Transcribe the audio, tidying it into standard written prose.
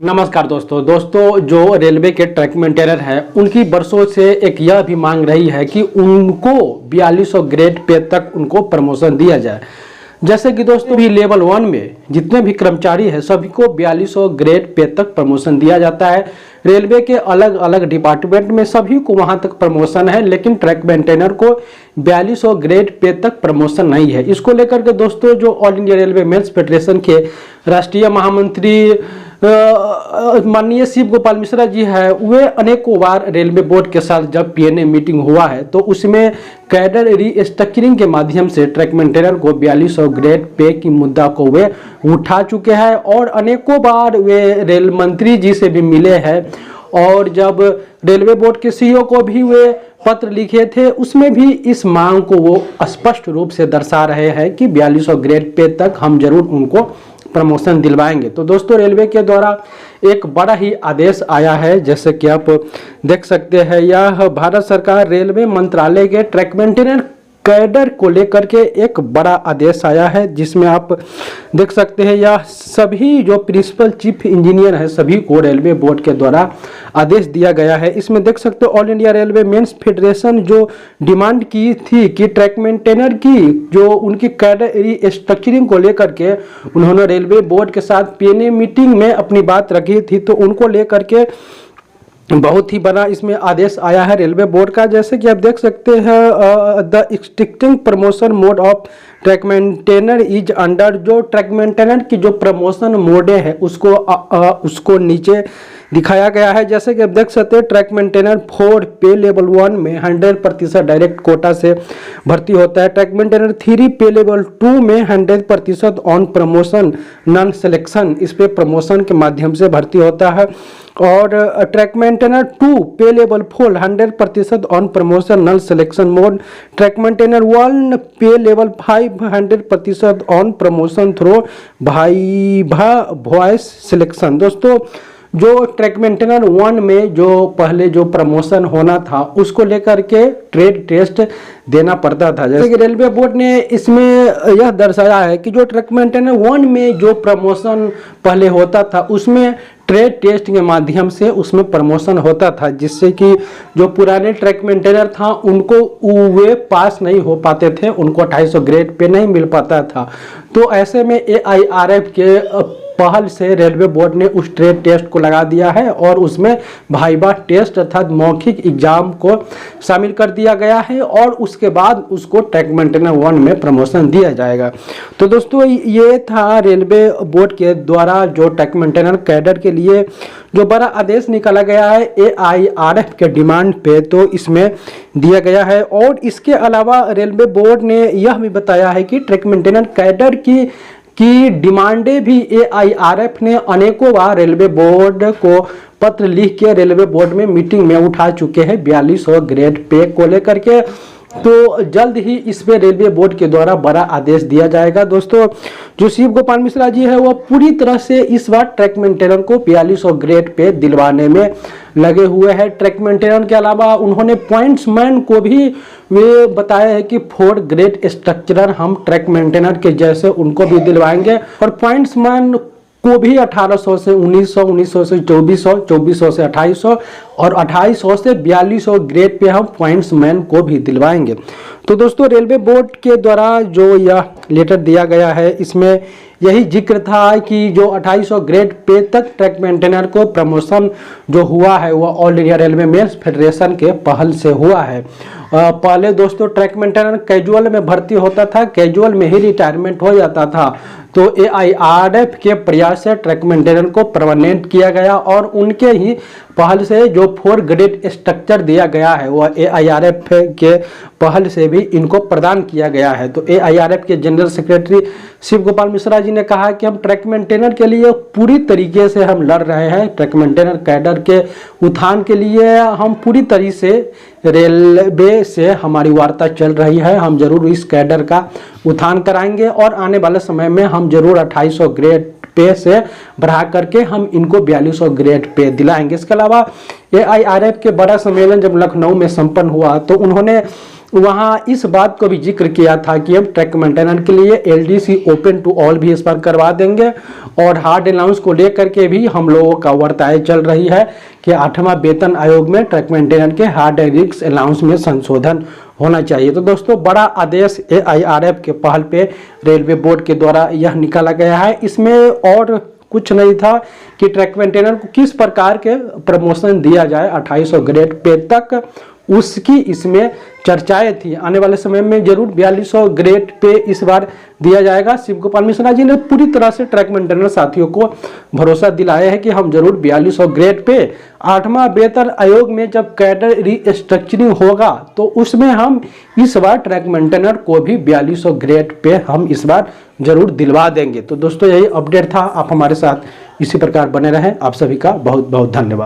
नमस्कार दोस्तों जो रेलवे के ट्रैक मेंटेनर हैं उनकी बरसों से एक यह भी मांग रही है कि उनको 4200 ग्रेड पे तक उनको प्रमोशन दिया जाए। जैसे कि दोस्तों भी लेवल 1 में जितने भी कर्मचारी हैं सभी को 4200 ग्रेड पे तक प्रमोशन दिया जाता है। रेलवे के अलग अलग डिपार्टमेंट में सभी को वहां तक प्रमोशन है, लेकिन ट्रैक मेंटेनर को 4200 ग्रेड पे तक प्रमोशन नहीं है। इसको लेकर के दोस्तों जो All India Railway Men's Federation के राष्ट्रीय महामंत्री माननीय शिव गोपाल मिश्रा जी है, वे अनेकों बार रेलवे बोर्ड के साथ जब पीएनए मीटिंग हुआ है तो उसमें कैडर रीस्ट्रक्चरिंग के माध्यम से ट्रैक मेंटेनर को 4200 ग्रेड पे की मुद्दा को वे उठा चुके हैं और अनेकों बार वे रेल मंत्री जी से भी मिले हैं। और जब रेलवे बोर्ड के सीईओ को भी वे पत्र लिखे थे उसमें भी इस मांग को वो स्पष्ट रूप से दर्शा रहे हैं कि 4200 ग्रेड पे तक हम जरूर उनको प्रमोशन दिलवाएंगे। तो दोस्तों रेलवे के द्वारा एक बड़ा ही आदेश आया है, जैसे कि आप देख सकते हैं। यह भारत सरकार रेलवे मंत्रालय के ट्रैक मेंटेनर कैडर को लेकर के एक बड़ा आदेश आया है, जिसमें आप देख सकते हैं यह सभी जो प्रिंसिपल चीफ इंजीनियर है सभी को रेलवे बोर्ड के द्वारा आदेश दिया गया है। इसमें देख सकते हो All India Railway Men's Federation जो डिमांड की थी कि ट्रैक मेंटेनर की जो उनकी कैडर रीस्ट्रक्चरिंग को लेकर के उन्होंने रेलवे बोर्ड के साथ पीएनए मीटिंग में अपनी बात रखी थी, तो उनको लेकर के बहुत ही बड़ा इसमें आदेश आया है रेलवे बोर्ड का। जैसे कि आप देख सकते हैं the extincting promotion mode of track maintainer is under, जो ट्रैक मेंटेनर की जो प्रमोशन मोड है उसको नीचे दिखाया गया है। जैसे कि आप देख सकते हैं ट्रैक मेंटेनर 4 पे लेवल 1 में 100% डायरेक्ट कोटा से भर्ती होता है। ट्रैक मेंटेनर 3 पे लेवल 2 में 100% ऑन प्रमोशन नॉन सिलेक्शन, इस पे प्रमोशन के माध्यम से भर्ती होता है। और track maintainer 2 pay level 4 100% on promotion non selection mode. Track maintainer 1 pay level 5 100% on promotion through viva voce selection. दोस्तों जो ट्रैक मेंटेनर 1 में जो पहले जो प्रमोशन होना था उसको लेकर के ट्रेड टेस्ट देना पड़ता था। जैसे कि रेलवे बोर्ड ने इसमें यह दर्शाया है कि जो ट्रैक मेंटेनर 1 में जो प्रमोशन पहले होता था उसमें ट्रेड टेस्ट के माध्यम से उसमें प्रमोशन होता था, जिससे कि जो पुराने ट्रैक मेंटेनर था उनको वे पास नहीं हो पाते थे, उनको 250 ग्रेड पे नहीं मिल पाता था। तो ऐसे में AIRF के पहल से रेलवे बोर्ड ने उस ट्रेड टेस्ट को लगा दिया है और उसमें वाइवा टेस्ट अर्थात मौखिक एग्जाम को शामिल कर दिया गया है और उसके बाद उसको ट्रैक मेंटेनर 1 में प्रमोशन दिया जाएगा। तो दोस्तों ये था रेलवे बोर्ड के द्वारा जो ट्रैक मेंटेनर कैडर के लिए जो बड़ा आदेश निकाला गया है AIRF के डिमांड पे, तो इसमें दिया गया है। और इसके अलावा रेलवे बोर्ड ने यह भी बताया है कि ट्रैक मेंटेनर कैडर की डिमांडें भी AIRF ने अनेकों बार रेलवे बोर्ड को पत्र लिख के रेलवे बोर्ड में मीटिंग में उठा चुके हैं 4200 ग्रेड पे को लेकर के। तो जल्द ही इस पे रेलवे बोर्ड के द्वारा बड़ा आदेश दिया जाएगा। दोस्तों जो शिव गोपाल मिश्रा जी है वो पूरी तरह से इस बार ट्रैक मेंटेनर को 4200 ग्रेड पे दिलवाने में लगे हुए हैं। ट्रैक मेंटेनर के अलावा उन्होंने पॉइंट्समैन को भी वे बताया है कि 4 ग्रेड स्ट्रक्चरर हम ट्रैक मेंटेनर के जैसे उनको भी दिलवाएंगे और पॉइंट्समैन को भी 1800 से 1900, 1900 से 2400, 2400 से 2800 और 2800 से 4200 ग्रेड पे हम पॉइंट्समैन को भी दिलवाएंगे। तो दोस्तों रेलवे बोर्ड के द्वारा जो यह लेटर दिया गया है इसमें यही जिक्र था कि जो 2800 ग्रेड पे तक ट्रैक मेंटेनर को प्रमोशन जो हुआ है वो All India Railway Men's Federation के पहल से हुआ है। पहले दोस्तों ट्रैक मेंटेनर कैजुअल में भर्ती होता था, कैजुअल में ही रिटायरमेंट हो जाता था। तो AIRF के प्रयास से ट्रैक मेंटेनर को परमानेंट किया गया और उनके ही पहल से जो 4 ग्रेड स्ट्रक्चर दिया गया है वो AIRF के पहल से भी इनको प्रदान किया गया है। तो AIRF के जनरल सेक्रेटरी शिव गोपाल मिश्रा जी ने कहा कि हम ट्रैक मेंटेनर के लिए पूरी तरीके से हम लड़ रहे हैं। ट्रैक मेंटेनर कैडर के उत्थान के लिए हम पूरी तरीके से रेलवे से हमारी वार्ता चल रही है। हम जरूर इस कैडर का उत्थान कराएंगे और आने वाले समय में हम जरूर 2800 ग्रेड पे से बढ़ा करके हम इनको 4200 ग्रेड पे दिलाएंगे। इसके अलावा AIRF के बड़ा सम्मेलन जब लखनऊ में संपन्न हुआ तो उन्होंने वहाँ इस बात को भी जिक्र किया था कि हम ट्रैक मेंटेनर के लिए LDC ओपन टू ऑल भी इस पर करवा देंगे। और हार्ड अलाउंस को लेकर के भी हम लोगों का वार्ताएं चल रही है कि 8वां वेतन आयोग में ट्रैक मेंटेनर के हार्ड रिस्क अलाउंस में संशोधन होना चाहिए। तो दोस्तों, बड़ा आदेश AIRF के पहल पे रेलवे बोर्ड के द्वारा यह निकाला गया है। इसमें और कुछ नहीं था कि ट्रैक मेंटेनर को किस प्रकार के प्रमोशन दिया जाए 2800 ग्रेड पे तक, उसकी इसमें चर्चाएं थी। आने वाले समय में जरूर 4200 ग्रेड पे इस बार दिया जाएगा। शिव गोपाल मिश्रा जी ने पूरी तरह से ट्रैक मेंटेनर साथियों को भरोसा दिलाया है कि हम जरूर 4200 ग्रेड पे 8वां वेतन आयोग में जब कैडर रीस्ट्रक्चरिंग होगा तो उसमें हम इस बार ट्रैक मेंटेनर को भी 4200 ग्रेड पे हम इस बार जरूर दिलवा देंगे। तो दोस्तों, यही अपडेट था। आप हमारे साथ इसी प्रकार बने रहें। आप सभी का बहुत बहुत धन्यवाद।